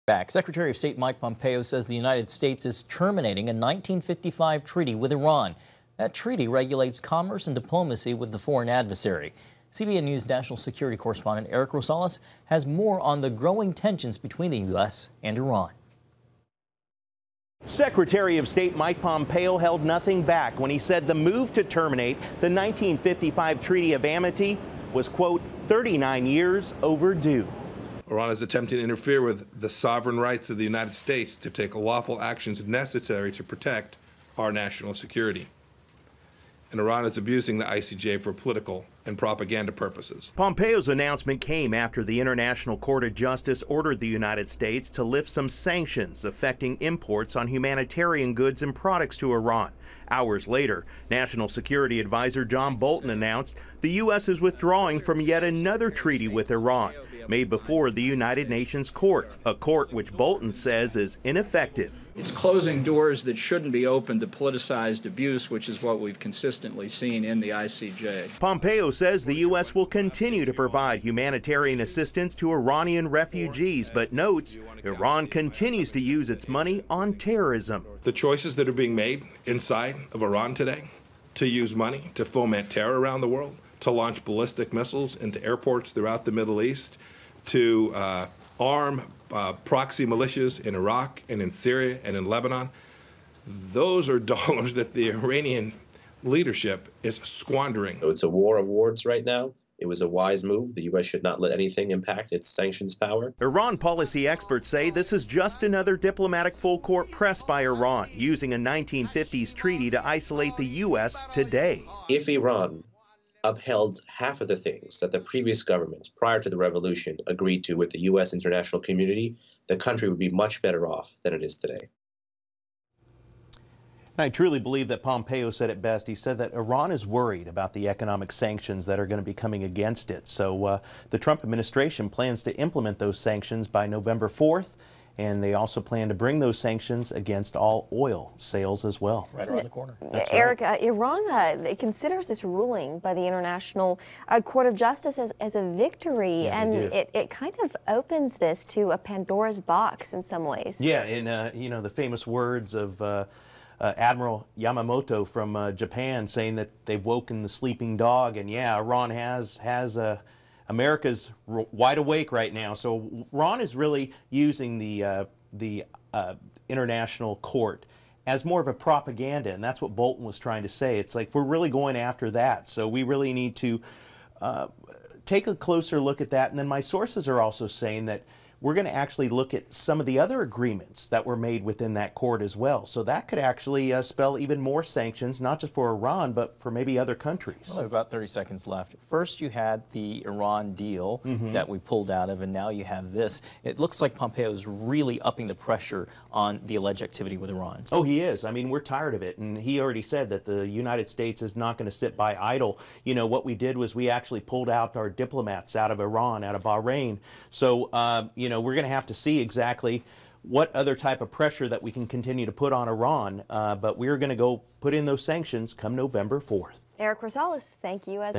Back. Secretary of State Mike Pompeo says the United States is terminating a 1955 treaty with Iran. That treaty regulates commerce and diplomacy with the foreign adversary. CBN News national security correspondent Eric Rosales has more on the growing tensions between the U.S. and Iran. Secretary of State Mike Pompeo held nothing back when he said the move to terminate the 1955 Treaty of Amity was, quote, 39 years overdue. Iran is attempting to interfere with the sovereign rights of the United States to take lawful actions necessary to protect our national security. And Iran is abusing the ICJ for political and propaganda purposes. Pompeo's announcement came after the International Court of Justice ordered the United States to lift some sanctions affecting imports on humanitarian goods and products to Iran. Hours later, National Security Advisor John Bolton announced the U.S. is withdrawing from yet another treaty with Iran, made before the United Nations Court, a court which Bolton says is ineffective. It's closing doors that shouldn't be open to politicized abuse, which is what we've consistently seen in the ICJ. Pompeo says the U.S. will continue to provide humanitarian assistance to Iranian refugees, but notes Iran continues to use its money on terrorism. The choices that are being made inside of Iran today to use money to foment terror around the world, to launch ballistic missiles into airports throughout the Middle East, to arm proxy militias in Iraq and in Syria and in Lebanon. Those are dollars that the Iranian leadership is squandering. So it's a war of words right now. It was a wise move. The U.S. should not let anything impact its sanctions power. Iran policy experts say this is just another diplomatic full-court press by Iran, using a 1950s treaty to isolate the U.S. today. If Iran upheld half of the things that the previous governments prior to the revolution agreed to with the U.S. international community, the country would be much better off than it is today. I truly believe that Pompeo said it best. He said that Iran is worried about the economic sanctions that are going to be coming against it. So the Trump administration plans to implement those sanctions by November 4th. And they also plan to bring those sanctions against all oil sales as well. Right around the corner. That's Eric, right. Iran considers this ruling by the International Court of Justice as a victory, yeah, and it kind of opens this to a Pandora's box in some ways. Yeah, and you know, the famous words of Admiral Yamamoto from Japan saying that they've woken the sleeping dog, and yeah, Iran has America's wide awake right now. So Iran is really using the international court as more of a propaganda, and that's what Bolton was trying to say. It's like we're really going after that, so we really need to take a closer look at that. And then my sources are also saying that we're going to actually look at some of the other agreements that were made within that court as well. So that could actually spell even more sanctions, not just for Iran, but for maybe other countries. Well, about 30 seconds left. First, you had the Iran deal that we pulled out of, and now you have this. It looks like Pompeo is really upping the pressure on the alleged activity with Iran. Oh, he is. I mean, we're tired of it. And he already said that the United States is not going to sit by idle. You know, what we did was we actually pulled out our diplomats out of Iran, out of Bahrain. So, you know, we're going to have to see exactly what other type of pressure that we can continue to put on Iran, but we're going to go put in those sanctions come November 4th. Eric Rosales, thank you as